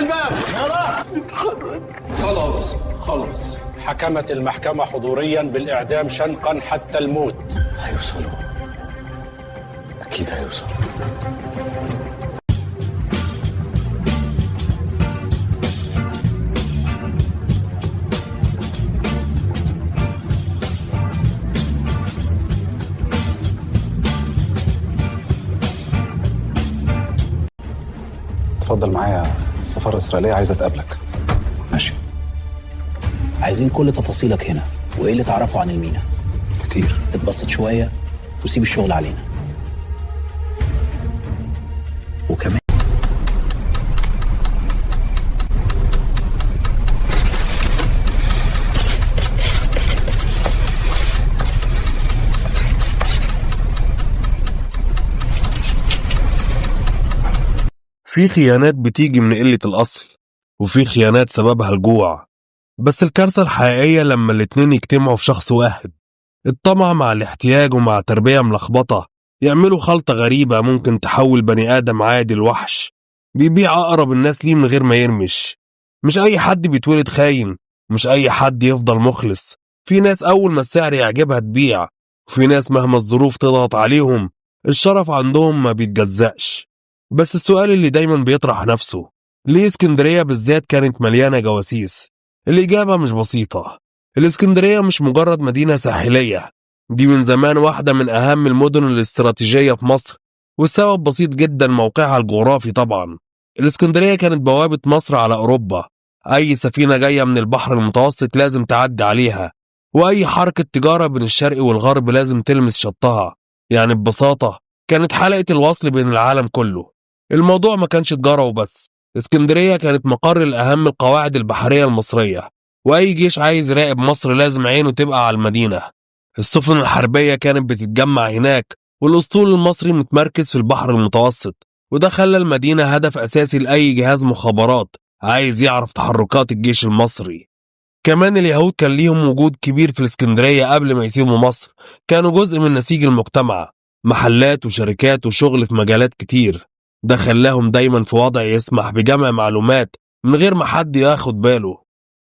الباب. خلاص حكمت المحكمة حضوريا بالإعدام شنقا حتى الموت. هيوصلوا، أكيد هيوصلوا. اتفضل معايا، السفارة الإسرائيلية عايزة تقابلك. ماشي. عايزين كل تفاصيلك هنا، وايه اللي تعرفه عن المينا. كتير. اتبسط شوية وسيب الشغل علينا. وكمان في خيانات بتيجي من قلة الأصل، وفي خيانات سببها الجوع. بس الكارثة الحقيقية لما الاتنين يجتمعوا في شخص واحد، الطمع مع الاحتياج ومع تربية ملخبطة يعملوا خلطة غريبة ممكن تحول بني آدم عادي لوحش بيبيع أقرب الناس ليه من غير ما يرمش. مش أي حد بيتولد خاين، مش أي حد يفضل مخلص. في ناس أول ما السعر يعجبها تبيع، وفي ناس مهما الظروف تضغط عليهم الشرف عندهم ما بيتجزأش. بس السؤال اللي دايما بيطرح نفسه، ليه اسكندرية بالذات كانت مليانة جواسيس؟ الإجابة مش بسيطة. الإسكندرية مش مجرد مدينة ساحلية، دي من زمان واحدة من أهم المدن الاستراتيجية في مصر، والسبب بسيط جدا، موقعها الجغرافي طبعا. الإسكندرية كانت بوابة مصر على أوروبا، أي سفينة جاية من البحر المتوسط لازم تعدي عليها، وأي حركة تجارة بين الشرق والغرب لازم تلمس شطها. يعني ببساطة كانت حلقة الوصل بين العالم كله. الموضوع ما كانش تجارة وبس، اسكندرية كانت مقر الأهم القواعد البحرية المصرية، وأي جيش عايز يراقب مصر لازم عينه تبقى على المدينة. السفن الحربية كانت بتتجمع هناك، والأسطول المصري متمركز في البحر المتوسط، وده خلى المدينة هدف أساسي لأي جهاز مخابرات عايز يعرف تحركات الجيش المصري. كمان اليهود كان ليهم وجود كبير في الاسكندرية قبل ما يسيبوا مصر، كانوا جزء من نسيج المجتمع، محلات وشركات وشغل في مجالات كتير. ده خلاهم دايما في وضع يسمح بجمع معلومات من غير ما حد ياخد باله.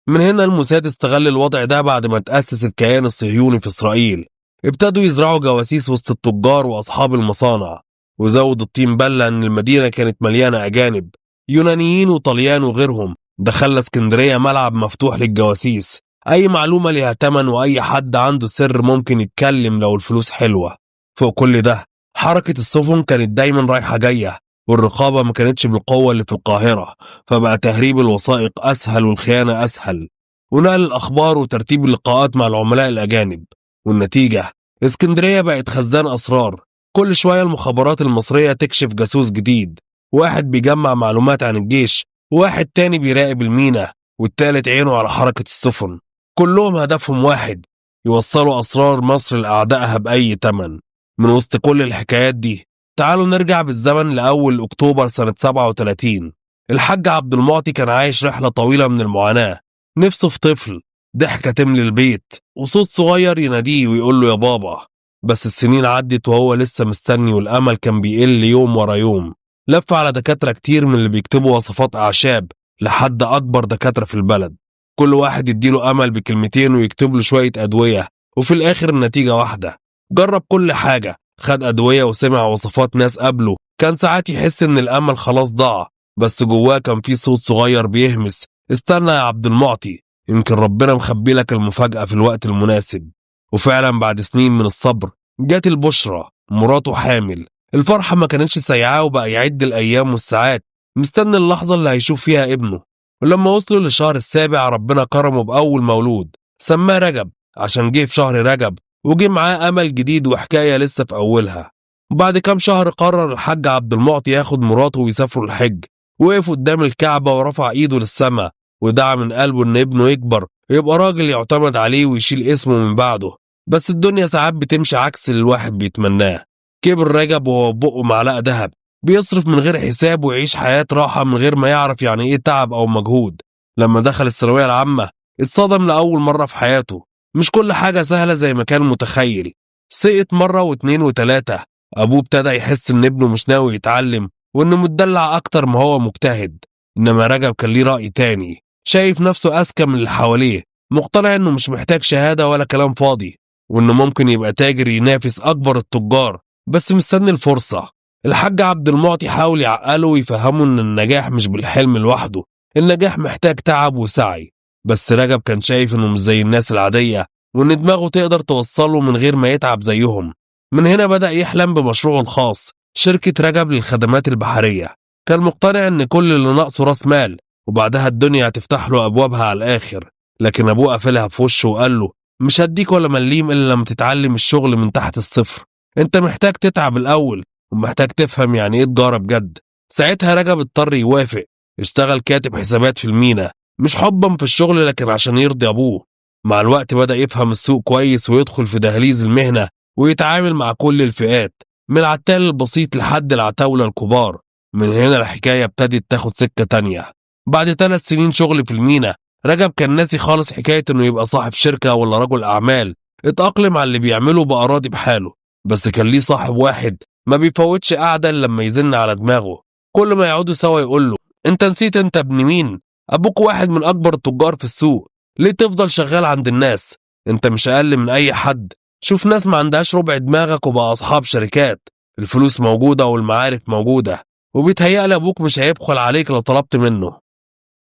من هنا الموساد استغل الوضع ده بعد ما تأسس الكيان الصهيوني في إسرائيل. ابتدوا يزرعوا جواسيس وسط التجار وأصحاب المصانع، وزود الطين بلة إن المدينة كانت مليانة أجانب، يونانيين وطليان وغيرهم. ده خلى اسكندرية ملعب مفتوح للجواسيس، أي معلومة ليها تمن، وأي حد عنده سر ممكن يتكلم لو الفلوس حلوة. فوق كل ده حركة السفن كانت دايما رايحة جاية، والرقابة ما كانتش بالقوة اللي في القاهرة، فبقى تهريب الوثائق أسهل والخيانة أسهل، ونقل الأخبار وترتيب اللقاءات مع العملاء الأجانب. والنتيجة اسكندرية بقت خزان أسرار، كل شوية المخابرات المصرية تكشف جاسوس جديد، واحد بيجمع معلومات عن الجيش، وواحد تاني بيراقب المينا، والتالت عينه على حركة السفن. كلهم هدفهم واحد، يوصلوا أسرار مصر لأعدائها بأي تمن. من وسط كل الحكايات دي تعالوا نرجع بالزمن لأول أكتوبر سنة 37. الحاج عبد المعطي كان عايش رحلة طويلة من المعاناة، نفسه في طفل، ضحكة تملي البيت، وصوت صغير يناديه ويقول له يا بابا. بس السنين عدت وهو لسه مستني، والأمل كان بيقل يوم ورا يوم. لف على دكاترة كتير من اللي بيكتبوا وصفات أعشاب لحد أكبر دكاترة في البلد، كل واحد يديله أمل بكلمتين ويكتب له شوية أدوية، وفي الآخر النتيجة واحدة. جرب كل حاجة، خد أدوية وسمع وصفات ناس قبله، كان ساعات يحس إن الأمل خلاص ضاع، بس جواه كان في صوت صغير بيهمس، استنى يا عبد المعطي، يمكن ربنا مخبي لك المفاجأة في الوقت المناسب. وفعلا بعد سنين من الصبر جات البشرى، مراته حامل. الفرحة ما كانتش سيعاه، وبقى يعد الأيام والساعات مستني اللحظة اللي هيشوف فيها ابنه. ولما وصلوا للشهر السابع ربنا كرمه بأول مولود، سماه رجب عشان جه في شهر رجب، وجه معاه أمل جديد وحكاية لسه في أولها. وبعد كام شهر قرر الحاج عبد المعطي ياخد مراته ويسافروا الحج. وقف قدام الكعبة ورفع إيده للسماء، ودعا من قلبه إن ابنه يكبر ويبقى راجل يعتمد عليه ويشيل اسمه من بعده. بس الدنيا ساعات بتمشي عكس اللي الواحد بيتمناه. كبر رجب وهو بقه معلقة دهب، بيصرف من غير حساب ويعيش حياة راحة من غير ما يعرف يعني إيه تعب أو مجهود. لما دخل الثانوية العامة اتصدم لأول مرة في حياته، مش كل حاجة سهلة زي ما كان متخيل. سقط مرة واتنين وتلاتة. أبوه ابتدى يحس إن ابنه مش ناوي يتعلم، وإنه متدلع أكتر ما هو مجتهد. إنما رجب كان ليه رأي تاني، شايف نفسه أذكى من اللي حواليه، مقتنع إنه مش محتاج شهادة ولا كلام فاضي، وإنه ممكن يبقى تاجر ينافس أكبر التجار، بس مستني الفرصة. الحاج عبد المعطي حاول يعقله ويفهمه إن النجاح مش بالحلم لوحده، النجاح محتاج تعب وسعي. بس رجب كان شايف إنه مش زي الناس العادية، وإن دماغه تقدر توصله من غير ما يتعب زيهم. من هنا بدأ يحلم بمشروعه الخاص، شركة رجب للخدمات البحرية. كان مقتنع إن كل اللي ناقصه راس مال، وبعدها الدنيا هتفتح له أبوابها على الآخر. لكن أبوه قفلها في وشه وقال له: مش هديك ولا مليم إلا لما تتعلم الشغل من تحت الصفر. أنت محتاج تتعب الأول، ومحتاج تفهم يعني إيه تجارة بجد. ساعتها رجب اضطر يوافق، اشتغل كاتب حسابات في المينا، مش حبا في الشغل لكن عشان يرضي أبوه. مع الوقت بدأ يفهم السوق كويس ويدخل في دهليز المهنة ويتعامل مع كل الفئات، من العتال البسيط لحد العتاولة الكبار. من هنا الحكاية ابتدت تاخد سكة تانية. بعد 3 سنين شغل في المينا، رجب كان ناسي خالص حكاية انه يبقى صاحب شركة ولا رجل اعمال، اتأقلم على اللي بيعمله بقى راضي بحاله. بس كان ليه صاحب واحد ما بيفوتش قعدة لما يزن على دماغه، كل ما يقعدوا سوا يقول له: انت نسيت انت ابن مين؟ ابوك واحد من اكبر التجار في السوق، ليه تفضل شغال عند الناس؟ انت مش اقل من اي حد، شوف ناس ما عندهاش ربع دماغك وبقى اصحاب شركات، الفلوس موجودة والمعارف موجودة، وبيتهيألي ابوك مش هيبخل عليك لو طلبت منه.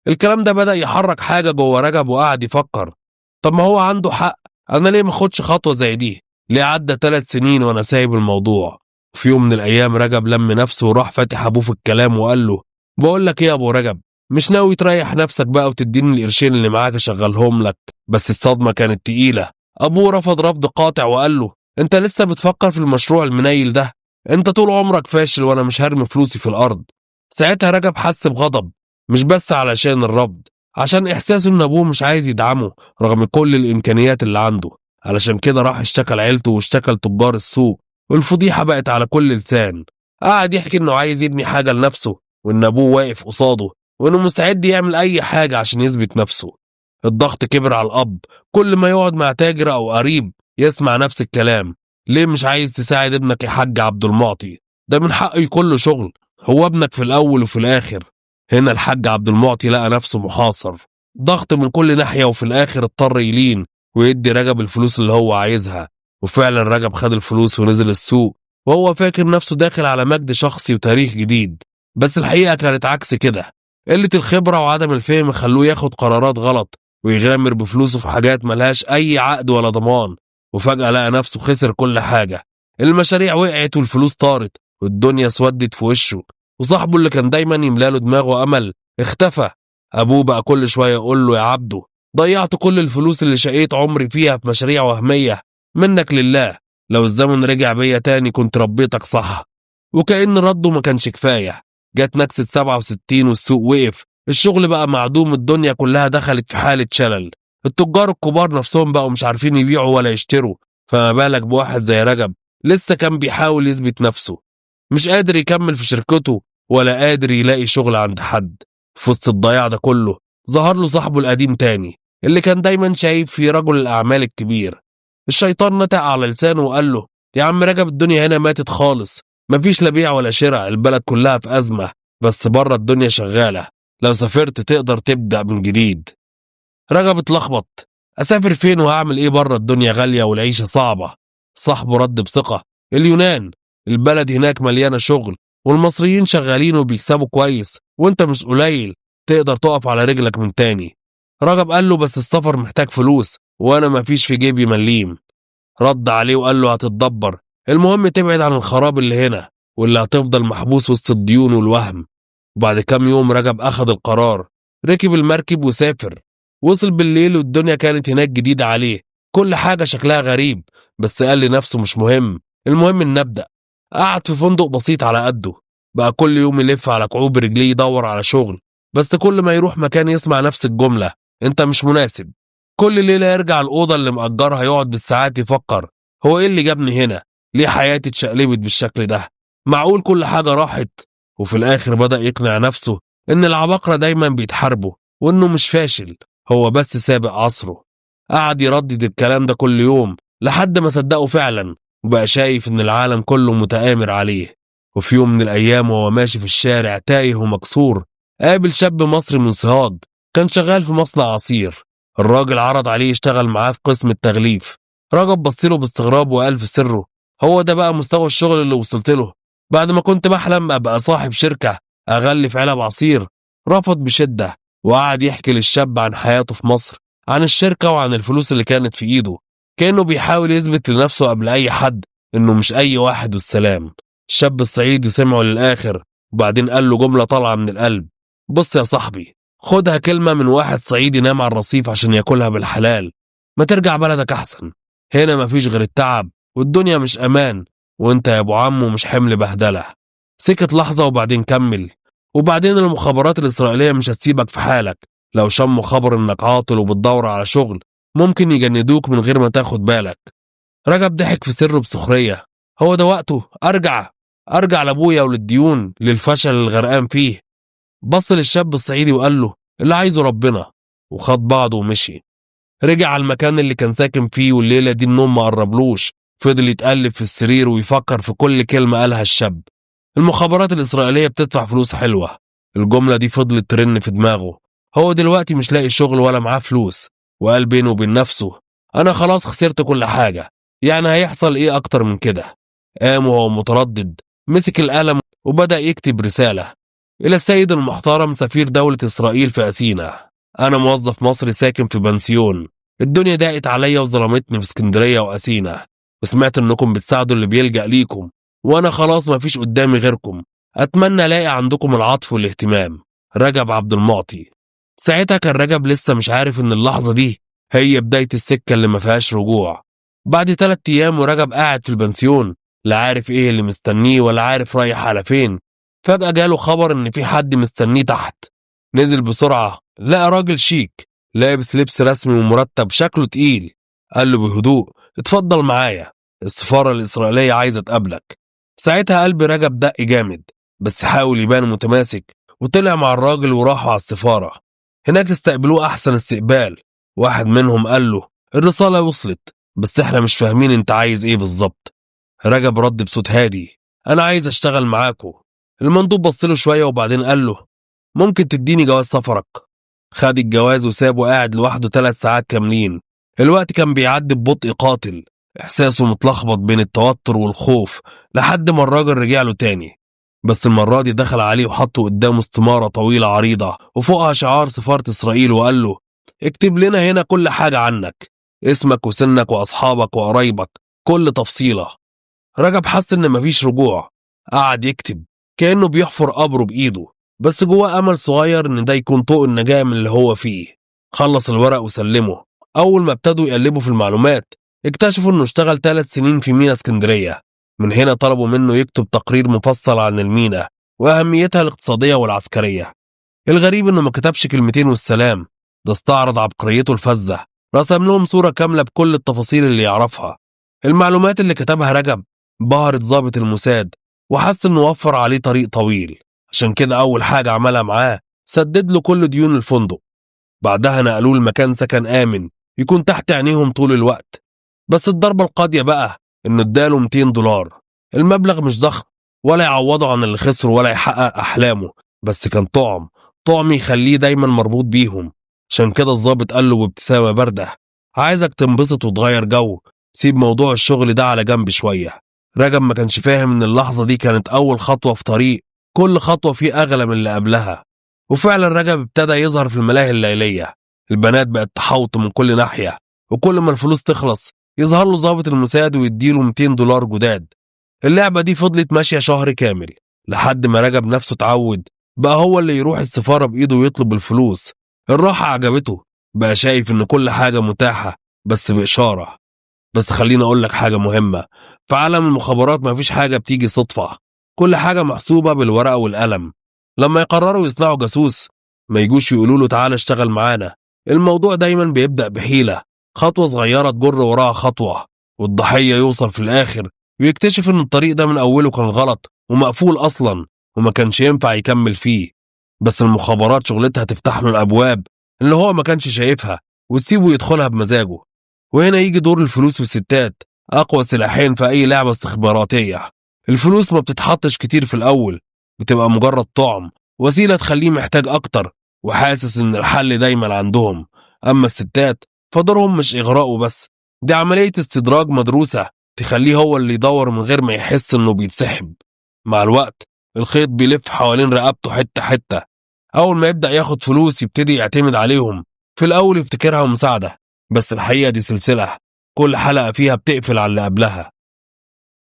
الكلام ده بدأ يحرك حاجة جوه رجب، وقعد يفكر: طب ما هو عنده حق، انا ليه ما اخدش خطوة زي دي؟ ليه عدى 3 سنين وانا سايب الموضوع؟ في يوم من الايام رجب لم نفسه وراح فاتح ابوه في الكلام وقال له: بقول لك ايه يا ابو رجب، مش ناوي تريح نفسك بقى وتديني القرشين اللي معاك اشغلهم لك؟ بس الصدمة كانت تقيلة. ابوه رفض رفض قاطع وقال له: انت لسه بتفكر في المشروع المنيل ده؟ انت طول عمرك فاشل وانا مش هرمي فلوسي في الارض. ساعتها رجب حس بغضب، مش بس علشان الرفض، عشان احساسه ان ابوه مش عايز يدعمه رغم كل الامكانيات اللي عنده. علشان كده راح اشتكى لعيلته واشتكى لتجار السوق، والفضيحة بقت على كل لسان. قعد يحكي انه عايز يبني حاجة لنفسه، وان ابوه واقف قصاده، وانه مستعد يعمل اي حاجة عشان يثبت نفسه. الضغط كبر على الاب، كل ما يقعد مع تاجر او قريب يسمع نفس الكلام: ليه مش عايز تساعد ابنك يا حاج عبد المعطي؟ ده من حقه يكون له شغل، هو ابنك في الاول وفي الاخر. هنا الحاج عبد المعطي لقى نفسه محاصر، ضغط من كل ناحية، وفي الاخر اضطر يلين ويدي رجب الفلوس اللي هو عايزها. وفعلا رجب خد الفلوس ونزل السوق، وهو فاكر نفسه داخل على مجد شخصي وتاريخ جديد. بس الحقيقة كانت عكس كده، قلة الخبرة وعدم الفهم خلوه ياخد قرارات غلط ويغامر بفلوسه في حاجات ملهاش أي عقد ولا ضمان. وفجأة لقى نفسه خسر كل حاجة، المشاريع وقعت والفلوس طارت والدنيا اسودت في وشه، وصاحبه اللي كان دايما يملاله دماغه أمل اختفى. أبوه بقى كل شوية يقول له: يا عبده، ضيعت كل الفلوس اللي شقيت عمري فيها في مشاريع وهمية، منك لله، لو الزمن رجع بيا تاني كنت ربيتك صح. وكأن رده ما كانش كفاية، جت نكسة 67 والسوق وقف، الشغل بقى معدوم، الدنيا كلها دخلت في حالة شلل، التجار الكبار نفسهم بقوا مش عارفين يبيعوا ولا يشتروا، فما بالك بواحد زي رجب لسه كان بيحاول يثبت نفسه، مش قادر يكمل في شركته ولا قادر يلاقي شغل عند حد. في وسط الضياع ده كله ظهر له صاحبه القديم تاني، اللي كان دايما شايف في رجل الأعمال الكبير. الشيطان نطق على لسانه وقال له: يا عم رجب، الدنيا هنا ماتت خالص، مفيش لا بيع ولا شراء، البلد كلها في أزمة، بس بره الدنيا شغالة، لو سافرت تقدر تبدأ من جديد. رجب اتلخبط، أسافر فين وهعمل إيه بره؟ الدنيا غالية والعيشة صعبة. صاحبه رد بثقة: اليونان، البلد هناك مليانة شغل، والمصريين شغالين وبيكسبوا كويس، وانت مش قليل، تقدر تقف على رجلك من تاني. رجب قال له: بس السفر محتاج فلوس، وانا مفيش في جيبي مليم. رد عليه وقال له: هتتدبر، المهم تبعد عن الخراب اللي هنا واللي هتفضل محبوس وسط الديون والوهم. وبعد كام يوم رجب أخذ القرار، ركب المركب وسافر. وصل بالليل والدنيا كانت هناك جديدة عليه، كل حاجة شكلها غريب، بس قال لنفسه مش مهم، المهم إن نبدأ. قعد في فندق بسيط على قده، بقى كل يوم يلف على كعوب رجليه يدور على شغل، بس كل ما يروح مكان يسمع نفس الجملة: انت مش مناسب. كل ليلة يرجع الأوضة اللي مأجرها يقعد بالساعات يفكر: هو ايه اللي جابني هنا؟ ليه حياتي اتشقلبت بالشكل ده؟ معقول كل حاجة راحت؟ وفي الآخر بدأ يقنع نفسه إن العباقرة دايما بيتحاربوا، وإنه مش فاشل، هو بس سابق عصره. قعد يردد الكلام ده كل يوم لحد ما صدقه فعلا، وبقى شايف إن العالم كله متآمر عليه. وفي يوم من الأيام وهو ماشي في الشارع تايه ومكسور، قابل شاب مصري من سوهاج كان شغال في مصنع عصير. الراجل عرض عليه يشتغل معاه في قسم التغليف. رجب بصيله باستغراب وقال في سره: هو ده بقى مستوى الشغل اللي وصلت له بعد ما كنت بحلم ابقى صاحب شركة اغلف علب عصير؟ رفض بشدة وقعد يحكي للشاب عن حياته في مصر، عن الشركة وعن الفلوس اللي كانت في ايده، كأنه بيحاول يثبت لنفسه قبل اي حد انه مش اي واحد والسلام. الشاب الصعيدي سمعه للاخر وبعدين قال له جملة طالعة من القلب: بص يا صاحبي، خدها كلمة من واحد صعيدي نام على الرصيف عشان ياكلها بالحلال. ما ترجع بلدك احسن، هنا مفيش غير التعب والدنيا مش امان، وانت يا ابو عمو مش حمل بهدله. سكت لحظه وبعدين كمل: وبعدين المخابرات الاسرائيليه مش هتسيبك في حالك، لو شموا خبر انك عاطل وبتدور على شغل ممكن يجندوك من غير ما تاخد بالك. رجب ضحك في سره بسخريه: هو ده وقته ارجع لابويا وللديون للفشل اللي غرقان فيه؟ بص للشاب الصعيدي وقال له: اللي عايزه ربنا، وخد بعضه ومشي. رجع على المكان اللي كان ساكن فيه والليلة دي النوم ما قربلوش. فضل يتقلب في السرير ويفكر في كل كلمة قالها الشاب. المخابرات الإسرائيلية بتدفع فلوس حلوة. الجملة دي فضلت ترن في دماغه. هو دلوقتي مش لاقي شغل ولا معاه فلوس، وقال بينه وبين نفسه: أنا خلاص خسرت كل حاجة، يعني هيحصل إيه أكتر من كده؟ قام وهو متردد، مسك القلم وبدأ يكتب رسالة: إلى السيد المحترم سفير دولة إسرائيل في أثينا، أنا موظف مصري ساكن في بنسيون. الدنيا ضاقت عليا وظلمتني في اسكندرية وأثينا، وسمعت إنكم بتساعدوا اللي بيلجأ ليكم، وأنا خلاص مفيش قدامي غيركم. أتمنى ألاقي عندكم العطف والاهتمام. رجب عبد المعطي. ساعتها كان رجب لسه مش عارف إن اللحظة دي هي بداية السكة اللي ما فيهاش رجوع. بعد 3 أيام ورجب قاعد في البنسيون، لا عارف إيه اللي مستنيه ولا عارف رايح على فين، فجأة جاله خبر إن في حد مستنيه تحت. نزل بسرعة، لقى راجل شيك لابس لبس رسمي ومرتب شكله تقيل. قال له بهدوء: اتفضل معايا، السفارة الإسرائيلية عايزة تقابلك. ساعتها قلب رجب دق جامد، بس حاول يبان متماسك وطلع مع الراجل وراحوا على السفارة. هناك استقبلوه أحسن استقبال. واحد منهم قال له: الرسالة وصلت، بس احنا مش فاهمين انت عايز ايه بالظبط. رجب رد بصوت هادي: انا عايز اشتغل معاكو. المندوب بصله شوية وبعدين قال له: ممكن تديني جواز سفرك؟ خد الجواز وسابه قاعد لوحده 3 ساعات كاملين. الوقت كان بيعدي ببطء قاتل، احساسه متلخبط بين التوتر والخوف، لحد ما الراجل رجع له تاني. بس المرة دي دخل عليه وحطه قدامه استمارة طويلة عريضة وفوقها شعار سفارة إسرائيل، وقال له: اكتب لنا هنا كل حاجة عنك، اسمك وسنك وأصحابك وقرايبك، كل تفصيلة. رجب حس إن مفيش رجوع، قعد يكتب كأنه بيحفر قبره بإيده، بس جواه أمل صغير إن ده يكون طوق النجاة من اللي هو فيه. خلص الورق وسلمه. أول ما ابتدوا يقلبوا في المعلومات اكتشفوا إنه اشتغل 3 سنين في مينا اسكندرية. من هنا طلبوا منه يكتب تقرير مفصل عن المينا وأهميتها الاقتصادية والعسكرية. الغريب إنه ما كتبش كلمتين والسلام، ده استعرض عبقريته الفذة، رسم لهم صورة كاملة بكل التفاصيل اللي يعرفها. المعلومات اللي كتبها رجب بهرت ضابط الموساد وحس إنه وفر عليه طريق طويل. عشان كده أول حاجة عملها معاه سدد له كل ديون الفندق. بعدها نقلوه لمكان سكن آمن يكون تحت عينيهم طول الوقت. بس الضربة القاضية بقى إنه اداله $200. المبلغ مش ضخم ولا يعوضه عن اللي خسره ولا يحقق أحلامه، بس كان طعم يخليه دايما مربوط بيهم. عشان كده الضابط قال له بابتسامة باردة: عايزك تنبسط وتغير جو، سيب موضوع الشغل ده على جنب شوية. رجب ما كانش فاهم إن اللحظة دي كانت أول خطوة في طريق كل خطوة فيه أغلى من اللي قبلها. وفعلا رجب ابتدى يظهر في الملاهي الليلية. البنات بقت تحوطه من كل ناحية، وكل ما الفلوس تخلص يظهر له ضابط الموساد ويديله $200 جداد. اللعبة دي فضلت ماشية شهر كامل لحد ما رجب نفسه اتعود، بقى هو اللي يروح السفارة بإيده ويطلب الفلوس. الراحة عجبته، بقى شايف إن كل حاجة متاحة بس بإشارة. بس خليني أقول لك حاجة مهمة: في عالم المخابرات مفيش حاجة بتيجي صدفة، كل حاجة محسوبة بالورقة والقلم. لما يقرروا يصنعوا جاسوس ما يجوش يقولوا له تعالى اشتغل معانا. الموضوع دايما بيبدأ بحيلة، خطوة صغيرة تجر وراها خطوة، والضحية يوصل في الآخر ويكتشف إن الطريق ده من أوله كان غلط ومقفول أصلا وما كانش ينفع يكمل فيه. بس المخابرات شغلتها تفتح له الأبواب اللي هو ما كانش شايفها وتسيبه يدخلها بمزاجه. وهنا يجي دور الفلوس والستات، أقوى سلاحين في أي لعبة استخباراتية. الفلوس ما بتتحطش كتير في الأول، بتبقى مجرد طعم وسيلة تخليه محتاج أكتر وحاسس إن الحل دايما عندهم. أما الستات فدورهم مش إغراء وبس، دي عملية استدراج مدروسة تخليه هو اللي يدور من غير ما يحس إنه بيتسحب. مع الوقت الخيط بيلف حوالين رقبته حتة حتة. أول ما يبدأ ياخد فلوس يبتدي يعتمد عليهم. في الأول يفتكرها مساعدة، بس الحقيقة دي سلسلة، كل حلقة فيها بتقفل على اللي قبلها.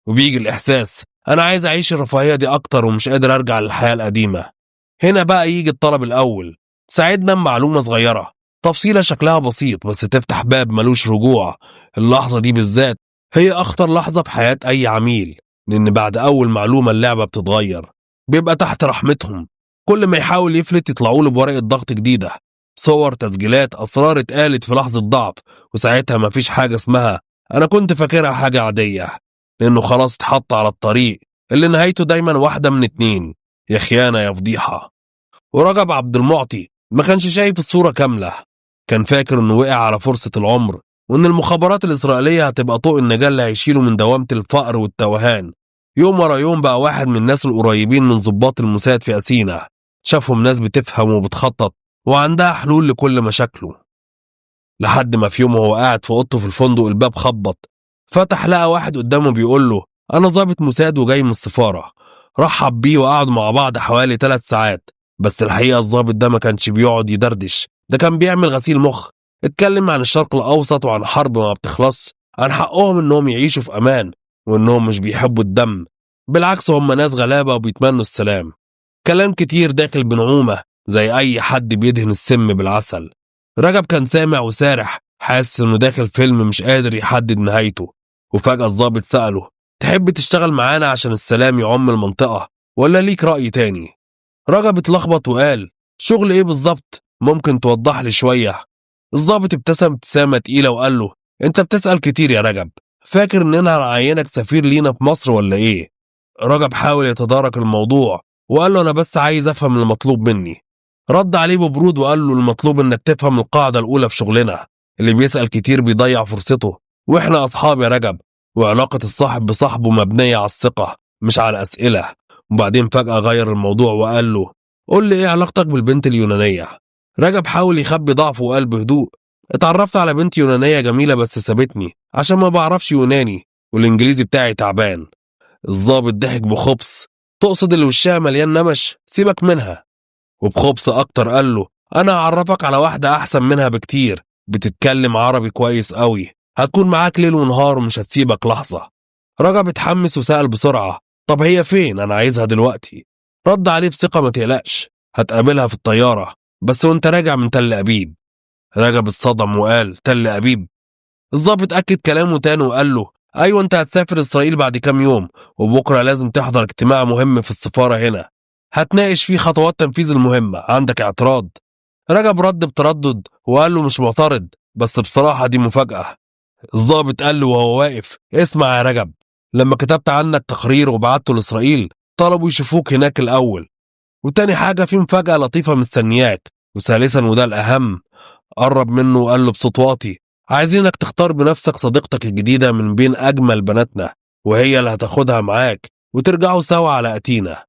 وبيجي الإحساس أنا عايز أعيش الرفاهية دي أكتر ومش قادر أرجع للحياة القديمة. هنا بقى يجي الطلب الأول، ساعدنا بمعلومة صغيرة، تفصيلة شكلها بسيط بس تفتح باب ملوش رجوع. اللحظة دي بالذات هي أخطر لحظة في حياة أي عميل، لأن بعد أول معلومة اللعبة بتتغير. بيبقى تحت رحمتهم، كل ما يحاول يفلت يطلعوا له بورقة ضغط جديدة، صور، تسجيلات، أسرار اتقالت في لحظة ضعف. وساعتها مفيش حاجة اسمها أنا كنت فاكرها حاجة عادية، لأنه خلاص اتحط على الطريق اللي نهايته دايما واحدة من اتنين، يا خيانة يا فضيحة. ورجب عبد المعطي ما كانش شايف الصورة كاملة، كان فاكر انه وقع على فرصة العمر، وان المخابرات الإسرائيلية هتبقى طوق النجاة اللي هيشيله من دوامة الفقر والتوهان. يوم ورا يوم بقى واحد من الناس القريبين من ضباط الموساد في أثينا، شافهم ناس بتفهم وبتخطط وعندها حلول لكل مشاكله. لحد ما في يوم وهو قاعد في اوضته في الفندق الباب خبط، فتح لقى واحد قدامه بيقول له انا ضابط موساد وجاي من السفارة. رحب بيه وقعدوا مع بعض حوالي 3 ساعات، بس الحقيقة الضابط ده ما كانش بيقعد يدردش، ده كان بيعمل غسيل مخ. اتكلم عن الشرق الأوسط وعن حرب ما بتخلص، عن حقهم انهم يعيشوا في امان وانهم مش بيحبوا الدم، بالعكس هم ناس غلابة وبيتمنوا السلام. كلام كتير داخل بنعومة زي اي حد بيدهن السم بالعسل. رجب كان سامع وسارح، حاسس انه داخل فيلم مش قادر يحدد نهايته. وفجأة الضابط سأله تحب تشتغل معانا عشان السلام يعم المنطقة ولا ليك رأي تاني؟ رجب اتلخبط وقال شغل ايه بالظبط؟ ممكن توضح لي شوية؟ الضابط ابتسم ابتسامة تقيلة وقال له انت بتسأل كتير يا رجب، فاكر اننا هنعينك سفير لينا في مصر ولا ايه؟ رجب حاول يتدارك الموضوع وقال له انا بس عايز افهم المطلوب مني. رد عليه ببرود وقال له المطلوب انك تفهم القاعدة الاولى في شغلنا، اللي بيسأل كتير بيضيع فرصته، واحنا اصحاب يا رجب، وعلاقة الصاحب بصاحبه مبنية على الثقة مش على الأسئلة. وبعدين فجأة غير الموضوع وقال له قول لي ايه علاقتك بالبنت اليونانية؟ رجب حاول يخبي ضعفه وقال بهدوء اتعرفت على بنت يونانية جميلة بس سابتني عشان ما بعرفش يوناني والانجليزي بتاعي تعبان. الضابط ضحك بخبص تقصد اللي وشها مليان نمش؟ سيبك منها. وبخبص اكتر قال له انا هعرفك على واحدة احسن منها بكتير، بتتكلم عربي كويس قوي، هتكون معاك ليل ونهار ومش هتسيبك لحظة. رجب اتحمس وسأل بسرعة طب هي فين؟ انا عايزها دلوقتي. رد عليه بثقة ما تقلقش، هتقابلها في الطيارة بس وانت راجع من تل أبيب. رجب اتصدم وقال تل أبيب؟ الضابط أكد كلامه تاني وقال له ايوه انت هتسافر اسرائيل بعد كام يوم، وبكرة لازم تحضر اجتماع مهم في السفارة هنا، هتناقش فيه خطوات تنفيذ المهمة، عندك اعتراض؟ رجب رد بتردد وقال له مش معترض، بس بصراحة دي مفاجأة. الضابط قال له وهو واقف اسمع يا رجب، لما كتبت عنك تقرير وبعته لإسرائيل طلبوا يشوفوك هناك الأول، وتاني حاجة في مفاجأة لطيفة مستنياك، وثالثا وده الأهم، قرب منه وقال له بصوت واطي عايزينك تختار بنفسك صديقتك الجديدة من بين أجمل بناتنا، وهي اللي هتاخدها معاك وترجعوا سوا على أتينا.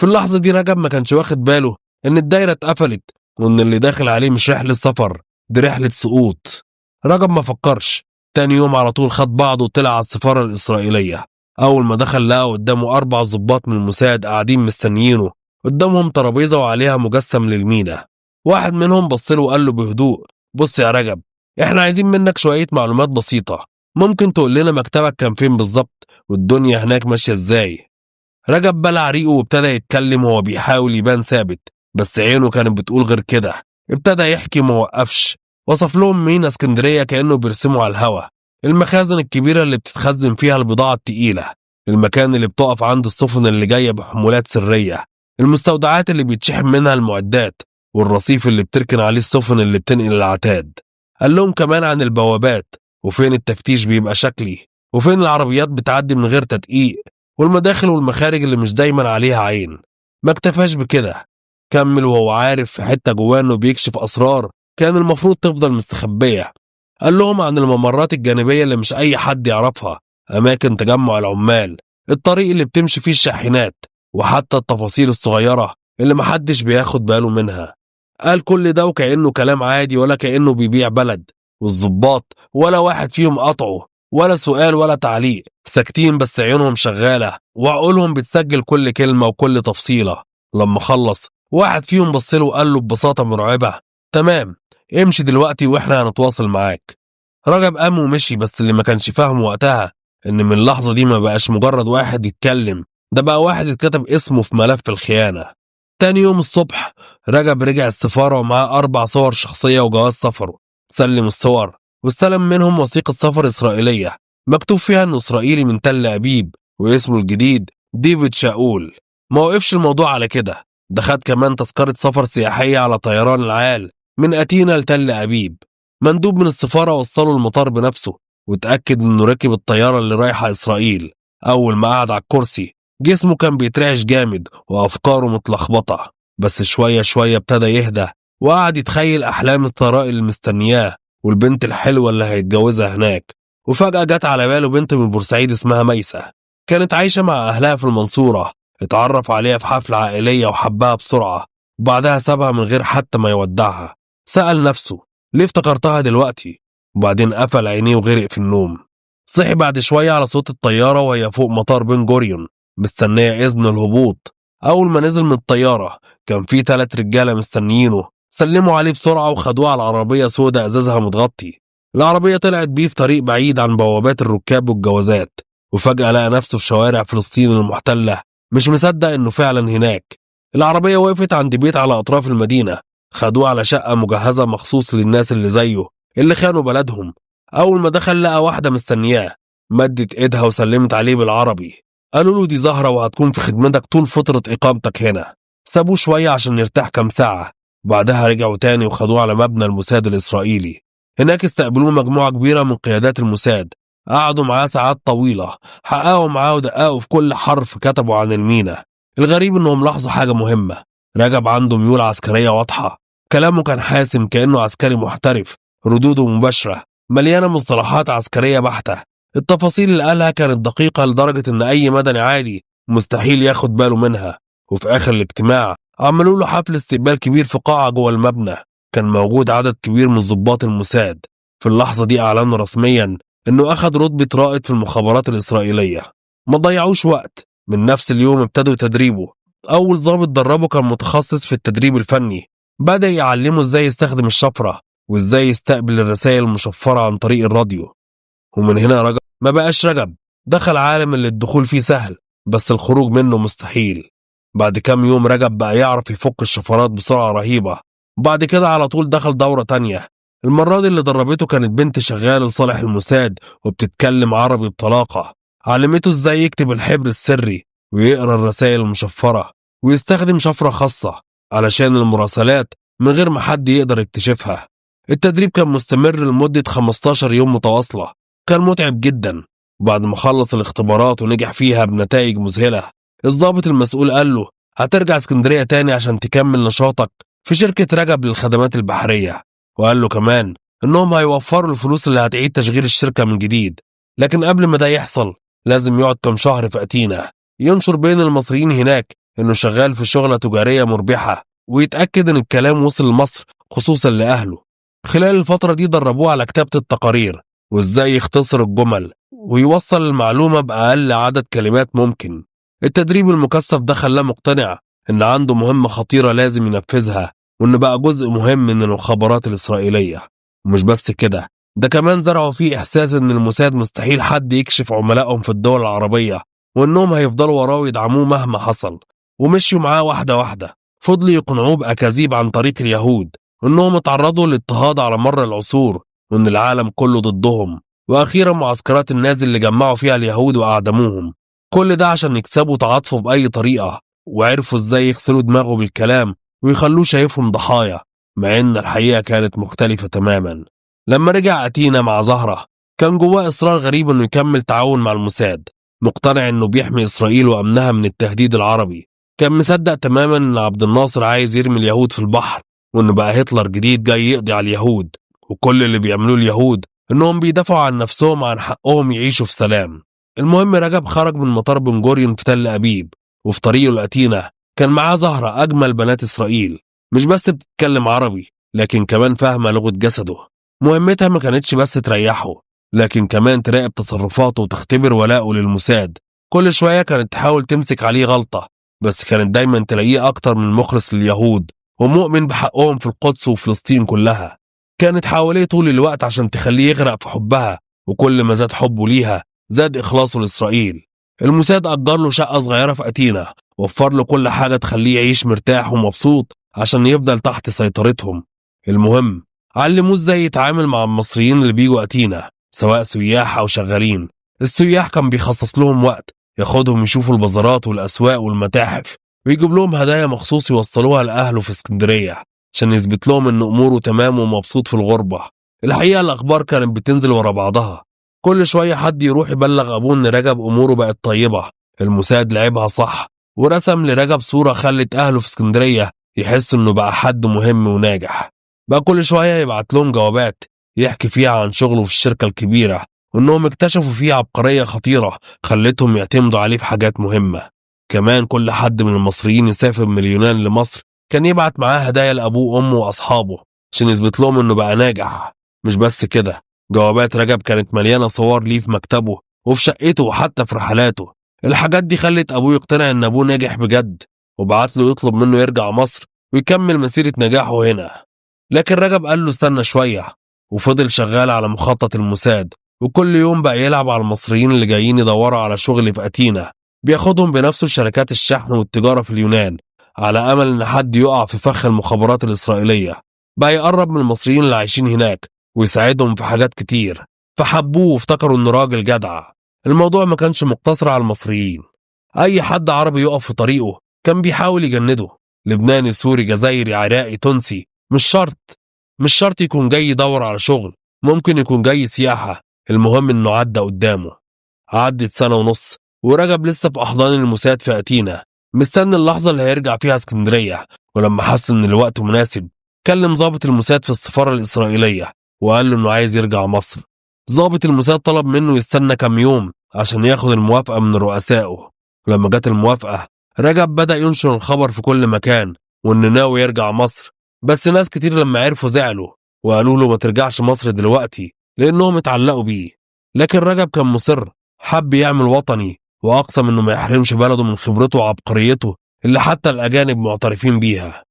في اللحظة دي رجب ما كانش واخد باله إن الدايرة اتقفلت وإن اللي داخل عليه مش رحلة سفر، دي رحلة سقوط. رجب ما فكرش، تاني يوم على طول خد بعضه وطلع على السفارة الإسرائيلية. أول ما دخل لقى قدامه 4 ضباط من الموساد قاعدين مستنيينه، قدامهم ترابيزة وعليها مجسم للمينا. واحد منهم بصله وقال له بهدوء بص يا رجب، احنا عايزين منك شوية معلومات بسيطة، ممكن تقول لنا مكتبك كان فين بالظبط والدنيا هناك ماشية ازاي؟ رجب بلع ريقه وابتدى يتكلم وهو بيحاول يبان ثابت، بس عينه كانت بتقول غير كده. ابتدى يحكي ما وقفش، وصف لهم مينا اسكندرية كأنه بيرسموا على الهوا، المخازن الكبيرة اللي بتتخزن فيها البضاعة التقيلة، المكان اللي بتقف عند السفن اللي جاية بحمولات سرية، المستودعات اللي بيتشحن منها المعدات، والرصيف اللي بتركن عليه السفن اللي بتنقل العتاد. قال لهم كمان عن البوابات، وفين التفتيش بيبقى شكلي، وفين العربيات بتعدي من غير تدقيق، والمداخل والمخارج اللي مش دايما عليها عين. ما اكتفاش بكده، كمل وهو عارف في حتة جواه انه بيكشف اسرار كان المفروض تفضل مستخبية. قال لهم عن الممرات الجانبية اللي مش اي حد يعرفها، اماكن تجمع العمال، الطريق اللي بتمشي فيه الشاحنات، وحتى التفاصيل الصغيرة اللي محدش بياخد باله منها. قال كل ده وكأنه كلام عادي ولا كأنه بيبيع بلد، والضباط ولا واحد فيهم قطعه ولا سؤال ولا تعليق، ساكتين بس عيونهم شغالة وعقولهم بتسجل كل كلمة وكل تفصيلة. لما خلص واحد فيهم بصله وقال له ببساطة مرعبة: تمام، امشي دلوقتي واحنا هنتواصل معاك. رجب قام ومشي، بس اللي ما كانش فاهمه وقتها ان من اللحظة دي ما بقاش مجرد واحد يتكلم، ده بقى واحد اتكتب اسمه في ملف الخيانة. تاني يوم الصبح رجب رجع السفارة ومعاه 4 صور شخصية وجواز سفره. سلم الصور واستلم منهم وثيقة سفر إسرائيلية مكتوب فيها انه إسرائيلي من تل أبيب واسمه الجديد ديفيد شاول. ما وقفش الموضوع على كده، ده خد كمان تذكرة سفر سياحية على طيران العال من أتينا لتل أبيب. مندوب من السفارة وصله المطار بنفسه وتأكد انه ركب الطيارة اللي رايحة إسرائيل. أول ما قعد على الكرسي جسمه كان بيترعش جامد وأفكاره متلخبطة، بس شوية شوية ابتدى يهدى وقعد يتخيل أحلام الثراء اللي مستنياه والبنت الحلوة اللي هيتجوزها هناك. وفجأة جت على باله بنت من بورسعيد اسمها ميسة، كانت عايشة مع أهلها في المنصورة. اتعرف عليها في حفلة عائلية وحبها بسرعة، وبعدها سابها من غير حتى ما يودعها. سأل نفسه ليه افتكرتها دلوقتي، وبعدين قفل عينيه وغرق في النوم. صحي بعد شوية على صوت الطيارة وهي فوق مطار بن جوريون مستنية إذن الهبوط. أول ما نزل من الطيارة كان في 3 رجالة مستنيينه، سلموا عليه بسرعة وخدوه على عربية سوداء ازازها متغطي. العربية طلعت بيه في طريق بعيد عن بوابات الركاب والجوازات، وفجأة لقى نفسه في شوارع فلسطين المحتلة، مش مصدق انه فعلا هناك. العربية وقفت عند بيت على اطراف المدينة، خدوه على شقة مجهزة مخصوص للناس اللي زيه اللي خانوا بلدهم. اول ما دخل لقى واحدة مستنياه، مدت ايدها وسلمت عليه بالعربي. قالوا له دي زهرة وهتكون في خدمتك طول فترة اقامتك هنا. سابوه شوية عشان يرتاح كام ساعة، بعدها رجعوا تاني وخدوه على مبنى الموساد الإسرائيلي. هناك استقبلوه مجموعة كبيرة من قيادات الموساد، قعدوا معاه ساعات طويلة، حققوا معاه ودققوا في كل حرف كتبوا عن المينا. الغريب انهم لاحظوا حاجة مهمة: رجب عنده ميول عسكرية واضحة، كلامه كان حاسم كأنه عسكري محترف، ردوده مباشرة مليانة مصطلحات عسكرية بحتة. التفاصيل اللي قالها كانت دقيقة لدرجة ان اي مدني عادي مستحيل ياخد باله منها. وفي اخر الاجتماع عملوا له حفل استقبال كبير في قاعة جوه المبنى، كان موجود عدد كبير من ضباط الموساد. في اللحظة دي اعلنوا رسميا انه اخذ رتبة رائد في المخابرات الإسرائيلية. ما ضيعوش وقت، من نفس اليوم ابتدوا تدريبه. اول ضابط دربه كان متخصص في التدريب الفني، بدأ يعلمه ازاي يستخدم الشفرة وازاي يستقبل الرسائل المشفرة عن طريق الراديو. ومن هنا رجب ما بقاش رجب، دخل عالم اللي الدخول فيه سهل بس الخروج منه مستحيل. بعد كام يوم رجب بقى يعرف يفك الشفرات بسرعة رهيبة. بعد كده على طول دخل دورة تانية، المرة دي اللي دربته كانت بنت شغال لصالح الموساد وبتتكلم عربي بطلاقة. علمته ازاي يكتب الحبر السري ويقرأ الرسائل المشفرة ويستخدم شفرة خاصة علشان المراسلات من غير ما حد يقدر يكتشفها. التدريب كان مستمر لمدة 15 يوم متواصلة، كان متعب جدا. بعد ما خلص الاختبارات ونجح فيها بنتائج مذهلة، الضابط المسؤول قال له هترجع اسكندرية تاني عشان تكمل نشاطك في شركة رجب للخدمات البحرية، وقال له كمان انهم هيوفروا الفلوس اللي هتعيد تشغيل الشركة من جديد. لكن قبل ما ده يحصل لازم يقعد كام شهر في أتينا ينشر بين المصريين هناك انه شغال في شغلة تجارية مربحة، ويتأكد ان الكلام وصل لمصر خصوصا لأهله. خلال الفترة دي دربوه على كتابة التقارير وازاي يختصر الجمل ويوصل المعلومة بأقل عدد كلمات ممكن. التدريب المكثف ده خلاه مقتنع ان عنده مهمة خطيرة لازم ينفذها، وان بقى جزء مهم من المخابرات الإسرائيلية. ومش بس كده، ده كمان زرعوا فيه إحساس ان الموساد مستحيل حد يكشف عملائهم في الدول العربية، وانهم هيفضلوا وراه ويدعموه مهما حصل. ومشيوا معاه واحدة واحدة، فضلوا يقنعوه بأكاذيب عن طريق اليهود انهم اتعرضوا للاضطهاد على مر العصور وان العالم كله ضدهم، واخيرا معسكرات النازي اللي جمعوا فيها اليهود واعدموهم. كل ده عشان يكسبوا تعاطفه بأي طريقة، وعرفوا ازاي يغسلوا دماغه بالكلام ويخلوه شايفهم ضحايا، مع ان الحقيقة كانت مختلفة تماما. لما رجع أتينا مع زهرة كان جواه إصرار غريب انه يكمل تعاون مع الموساد، مقتنع انه بيحمي إسرائيل وأمنها من التهديد العربي. كان مصدق تماما ان عبد الناصر عايز يرمي اليهود في البحر، وانه بقى هتلر جديد جاي يقضي على اليهود، وكل اللي بيعملوه اليهود انهم بيدافعوا عن نفسهم وعن حقهم يعيشوا في سلام. المهم رجب خرج من مطار بن جوريون في تل أبيب، وفي طريقه لأتينا كان معاه زهرة أجمل بنات إسرائيل، مش بس بتتكلم عربي لكن كمان فاهمة لغة جسده. مهمتها ما كانتش بس تريحه لكن كمان تراقب تصرفاته وتختبر ولاءه للموساد. كل شوية كانت تحاول تمسك عليه غلطة، بس كانت دايما تلاقيه أكتر من مخلص لليهود ومؤمن بحقهم في القدس وفلسطين كلها. كانت حواليه طول الوقت عشان تخليه يغرق في حبها، وكل ما زاد حبه ليها زاد إخلاصه لإسرائيل. الموساد أجر له شقة صغيرة في أتينا، وفر له كل حاجة تخليه يعيش مرتاح ومبسوط عشان يفضل تحت سيطرتهم. المهم علموه ازاي يتعامل مع المصريين اللي بيجوا أتينا، سواء سياح أو شغالين. السياح كان بيخصص لهم وقت ياخدهم يشوفوا البازارات والأسواق والمتاحف، ويجيب لهم هدايا مخصوص يوصلوها لأهله في اسكندرية عشان يثبت لهم إن أموره تمام ومبسوط في الغربة. الحقيقة الأخبار كانت بتنزل ورا بعضها، كل شوية حد يروح يبلغ أبوه إن رجب أموره بقت طيبة. الموساد لعبها صح ورسم لرجب صورة خلت أهله في اسكندرية يحسوا إنه بقى حد مهم وناجح. بقى كل شوية يبعت لهم جوابات يحكي فيها عن شغله في الشركة الكبيرة، وإنهم اكتشفوا فيه عبقرية خطيرة خلتهم يعتمدوا عليه في حاجات مهمة. كمان كل حد من المصريين يسافر من اليونان لمصر كان يبعت معاه هدايا لأبوه وأمه وأصحابه عشان يثبت لهم إنه بقى ناجح. مش بس كده، جوابات رجب كانت مليانة صور ليه في مكتبه وفي شقته وحتى في رحلاته. الحاجات دي خلت أبوه يقتنع إن أبوه ناجح بجد، وبعت له يطلب منه يرجع مصر ويكمل مسيرة نجاحه هنا. لكن رجب قال له استنى شوية، وفضل شغال على مخطط الموساد، وكل يوم بقى يلعب على المصريين اللي جايين يدوروا على شغل في أتينا، بياخدهم بنفسه شركات الشحن والتجارة في اليونان على أمل إن حد يقع في فخ المخابرات الإسرائيلية. بقى يقرب من المصريين اللي عايشين هناك ويساعدهم في حاجات كتير، فحبوه وافتكروا إنه راجل جدع. الموضوع ما كانش مقتصر على المصريين، أي حد عربي يقف في طريقه كان بيحاول يجنده، لبناني، سوري، جزائري، عراقي، تونسي. مش شرط يكون جاي يدور على شغل، ممكن يكون جاي سياحة. المهم إنه عدى قدامه. عدت سنة ونص ورجب لسه في أحضان الموساد في أتينا، مستني اللحظة اللي هيرجع فيها اسكندرية. ولما حس إن الوقت مناسب كلم ضابط الموساد في السفارة الإسرائيلية وقال له إنه عايز يرجع مصر. ضابط الموساد طلب منه يستنى كام يوم عشان ياخد الموافقة من رؤسائه. ولما جت الموافقة رجب بدأ ينشر الخبر في كل مكان وإنه ناوي يرجع مصر. بس ناس كتير لما عرفوا زعلوا وقالوا له ما ترجعش مصر دلوقتي لأنهم اتعلقوا بيه. لكن رجب كان مصر، حب يعمل وطني وأقسم إنه ما يحرمش بلده من خبرته وعبقريته اللي حتى الأجانب معترفين بيها.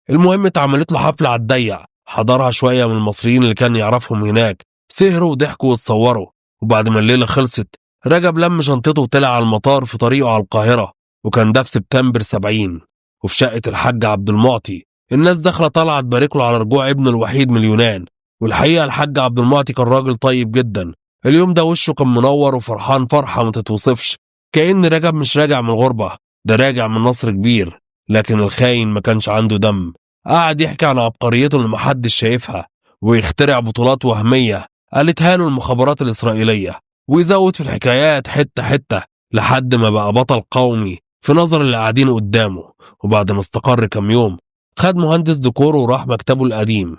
المهم اتعملت له حفلة على الضيق، حضرها شوية من المصريين اللي كان يعرفهم هناك، سهروا وضحكوا واتصوروا. وبعد ما الليلة خلصت رجب لم شنطته وطلع على المطار في طريقه على القاهرة، وكان ده في سبتمبر 70. وفي شقة الحاج عبد المعطي الناس داخلة طالعة تبارك له على رجوع ابنه الوحيد من اليونان. والحقيقة الحاج عبد المعطي كان راجل طيب جدا. اليوم ده وشه كان منور وفرحان فرحة ما تتوصفش، كأن رجب مش راجع من الغربة، ده راجع من نصر كبير. لكن الخاين ما كانش عنده دم، قاعد يحكي عن عبقريته اللي محدش شايفها، ويخترع بطولات وهمية قالتها له المخابرات الإسرائيلية، ويزود في الحكايات حتة حتة لحد ما بقى بطل قومي في نظر اللي قاعدين قدامه. وبعد ما استقر كام يوم خد مهندس ديكور وراح مكتبه القديم.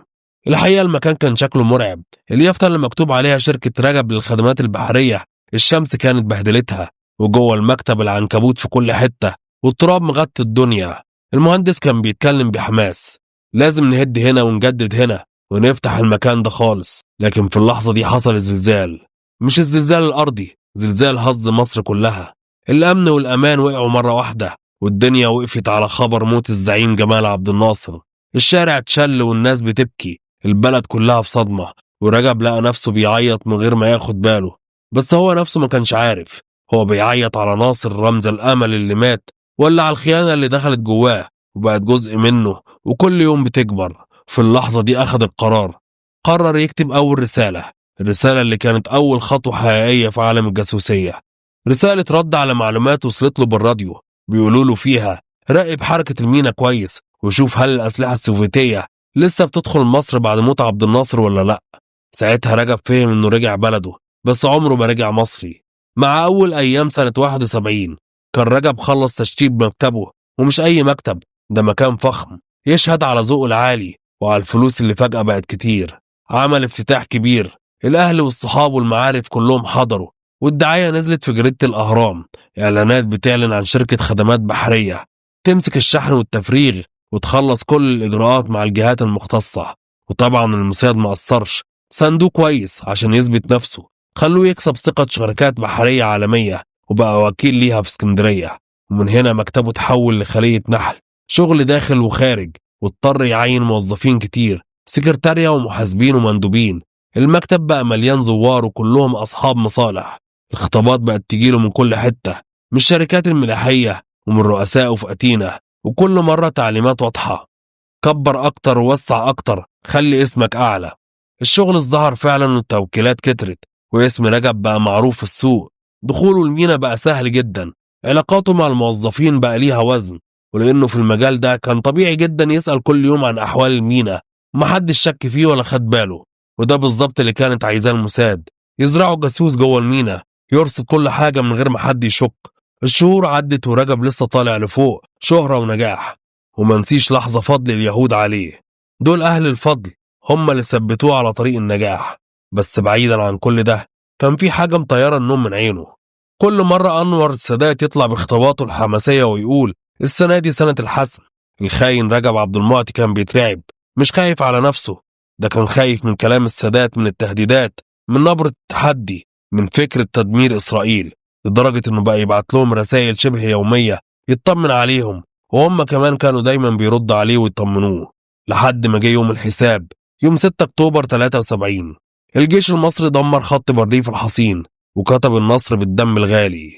الحقيقة المكان كان شكله مرعب، اليافطة اللي مكتوب عليها شركة رجب للخدمات البحرية الشمس كانت بهدلتها، وجوه المكتب العنكبوت في كل حتة والتراب مغطي الدنيا. المهندس كان بيتكلم بحماس، لازم نهد هنا ونجدد هنا ونفتح المكان ده خالص. لكن في اللحظة دي حصل الزلزال، مش الزلزال الأرضي، زلزال هز مصر كلها. الأمن والأمان وقعوا مرة واحدة، والدنيا وقفت على خبر موت الزعيم جمال عبد الناصر. الشارع اتشل والناس بتبكي، البلد كلها في صدمة. ورجب لقى نفسه بيعيط من غير ما ياخد باله، بس هو نفسه ما كانش عارف هو بيعيط على ناصر رمز الأمل اللي مات، ولا على الخيانة اللي دخلت جواه وبقت جزء منه وكل يوم بتكبر. في اللحظة دي أخذ القرار، قرر يكتب أول رسالة، الرسالة اللي كانت أول خطوة حقيقية في عالم الجاسوسية. رسالة رد على معلومات وصلت له بالراديو بيقولوا له فيها راقب حركة المينا كويس وشوف هل الأسلحة السوفيتية لسه بتدخل مصر بعد موت عبد الناصر ولا لأ. ساعتها رجب فهم إنه رجع بلده بس عمره ما رجع مصري. مع أول أيام سنة 71 كان رجب خلص تشطيب مكتبه، ومش أي مكتب، ده مكان فخم يشهد على ذوقه العالي وعلى الفلوس اللي فجأة بقت كتير. عمل افتتاح كبير، الأهل والصحاب والمعارف كلهم حضروا، والدعاية نزلت في جريدة الأهرام، إعلانات بتعلن عن شركة خدمات بحرية. تمسك الشحن والتفريغ وتخلص كل الإجراءات مع الجهات المختصة. وطبعا الموساد ما قصرش، صندوق كويس عشان يثبت نفسه، خلوه يكسب ثقة شركات بحرية عالمية وبقى وكيل ليها في اسكندرية. ومن هنا مكتبه تحول لخلية نحل، شغل داخل وخارج، واضطر يعين موظفين كتير، سكرتارية ومحاسبين ومندوبين. المكتب بقى مليان زوار وكلهم أصحاب مصالح. الخطابات بقت تجيله من كل حتة، من الشركات الملاحية ومن رؤسائه في أتينا، وكل مرة تعليمات واضحة: كبر أكتر ووسع أكتر، خلي اسمك أعلى. الشغل ازدهر فعلا والتوكيلات كترت، واسم رجب بقى معروف في السوق. دخوله المينا بقى سهل جدا، علاقاته مع الموظفين بقى ليها وزن، ولأنه في المجال ده كان طبيعي جدا يسأل كل يوم عن أحوال المينا، ومحدش شك فيه ولا خد باله. وده بالظبط اللي كانت عايزاه الموساد، يزرعوا جاسوس جوه المينا يرصد كل حاجة من غير ما حد يشك. الشهور عدت ورجب لسه طالع لفوق، شهرة ونجاح. ومنسيش لحظة فضل اليهود عليه، دول أهل الفضل، هم اللي ثبتوه على طريق النجاح. بس بعيدا عن كل ده، كان في حاجة مطيرة النوم من عينه. كل مرة أنور السادات يطلع بخطاباته الحماسية ويقول السنة دي سنة الحسم، الخاين رجب عبد المعطي كان بيترعب. مش خايف على نفسه، ده كان خايف من كلام السادات، من التهديدات، من نبرة التحدي، من فكرة تدمير إسرائيل، لدرجة إنه بقى يبعت لهم رسائل شبه يومية يطمن عليهم، وهم كمان كانوا دايما بيرد عليه ويطمنوه. لحد ما جه يوم الحساب، يوم 6 أكتوبر 73. الجيش المصري دمر خط برديف الحصين وكتب النصر بالدم الغالي.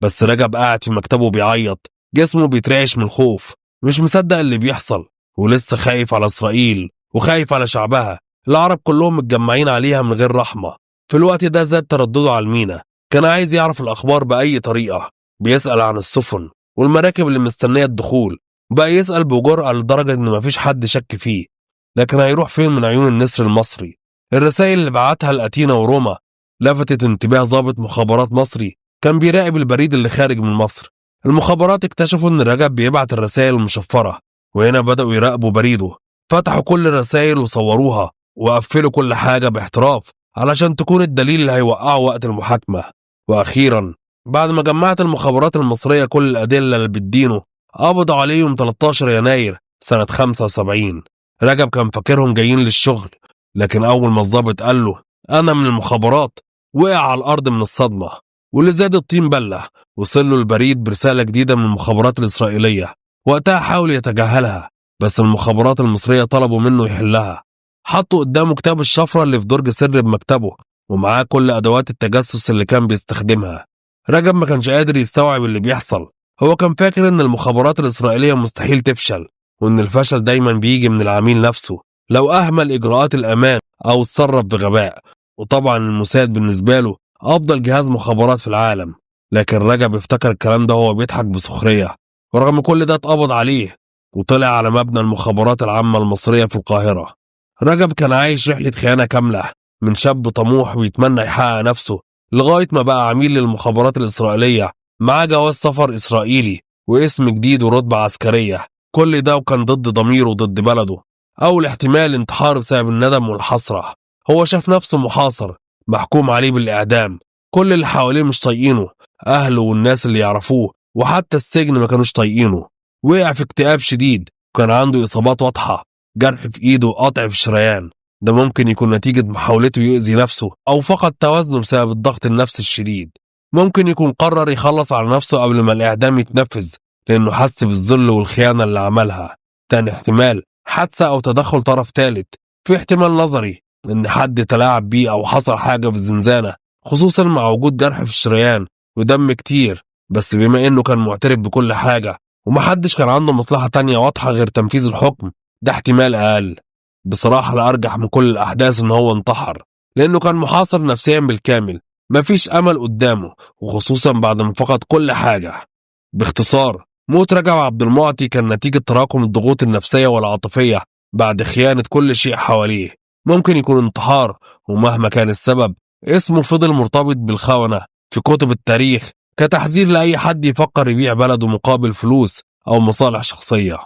بس رجب قاعد في مكتبه بيعيط، جسمه بيترعش من الخوف، مش مصدق اللي بيحصل، ولسه خايف على إسرائيل وخايف على شعبها. العرب كلهم متجمعين عليها من غير رحمة. في الوقت ده زاد تردده على المينا، كان عايز يعرف الأخبار بأي طريقة، بيسأل عن السفن والمراكب اللي مستنية الدخول، بقى يسأل بجرأة لدرجة إن مفيش حد شك فيه. لكن هيروح فين من عيون النسر المصري؟ الرسائل اللي بعتها لأتينا وروما لفتت انتباه ضابط مخابرات مصري كان بيراقب البريد اللي خارج من مصر. المخابرات اكتشفوا إن رجب بيبعت الرسائل المشفرة، وهنا بدأوا يراقبوا بريده. فتحوا كل الرسائل وصوروها وقفلوا كل حاجة باحتراف علشان تكون الدليل اللي هيوقعه وقت المحاكمة. وأخيرا بعد ما جمعت المخابرات المصرية كل الأدلة اللي بتدينه، قبضوا عليه يوم 13 يناير سنة 75. رجب كان فاكرهم جايين للشغل، لكن أول ما الضابط قال له أنا من المخابرات، وقع على الأرض من الصدمة. واللي زاد الطين بلة، وصل له البريد برسالة جديدة من المخابرات الإسرائيلية. وقتها حاول يتجاهلها، بس المخابرات المصرية طلبوا منه يحلها. حطوا قدامه كتاب الشفرة اللي في درج سر بمكتبه، ومعاه كل أدوات التجسس اللي كان بيستخدمها. رجب ما كانش قادر يستوعب اللي بيحصل. هو كان فاكر إن المخابرات الإسرائيلية مستحيل تفشل، وإن الفشل دايما بيجي من العميل نفسه لو أهمل إجراءات الأمان أو اتصرف بغباء. وطبعا الموساد بالنسبة له أفضل جهاز مخابرات في العالم، لكن رجب افتكر الكلام ده وهو بيضحك بسخرية. ورغم كل ده اتقبض عليه وطلع على مبنى المخابرات العامة المصرية في القاهرة. رجب كان عايش رحلة خيانة كاملة، من شاب طموح ويتمنى يحقق نفسه لغاية ما بقى عميل للمخابرات الإسرائيلية، معاه جواز سفر إسرائيلي واسم جديد ورتبة عسكرية. كل ده وكان ضد ضميره وضد بلده. أول احتمال انتحار بسبب الندم والحسرة. هو شاف نفسه محاصر، محكوم عليه بالإعدام. كل اللي حواليه مش طايقينه، أهله والناس اللي يعرفوه وحتى السجن ما كانوش طايقينه. وقع في اكتئاب شديد، وكان عنده إصابات واضحة، جرح في إيده وقطع في الشريان. ده ممكن يكون نتيجة محاولته يؤذي نفسه، أو فقد توازنه بسبب الضغط النفسي الشديد. ممكن يكون قرر يخلص على نفسه قبل ما الإعدام يتنفذ، لأنه حس بالذل والخيانة اللي عملها. تاني احتمال حادثة أو تدخل طرف ثالث. في احتمال نظري إن حد تلاعب بيه أو حصل حاجة في الزنزانة، خصوصا مع وجود جرح في الشريان ودم كتير. بس بما إنه كان معترف بكل حاجة ومحدش كان عنده مصلحة تانية واضحة غير تنفيذ الحكم، ده احتمال أقل. بصراحة الأرجح من كل الأحداث إن هو انتحر، لأنه كان محاصر نفسيا بالكامل، مفيش أمل قدامه، وخصوصا بعد ما فقد كل حاجة. باختصار، موت رجب عبد المعطي كان نتيجة تراكم الضغوط النفسية والعاطفية بعد خيانة كل شيء حواليه. ممكن يكون انتحار، ومهما كان السبب اسمه فضل مرتبط بالخونة في كتب التاريخ كتحذير لأي حد يفكر يبيع بلده مقابل فلوس أو مصالح شخصية.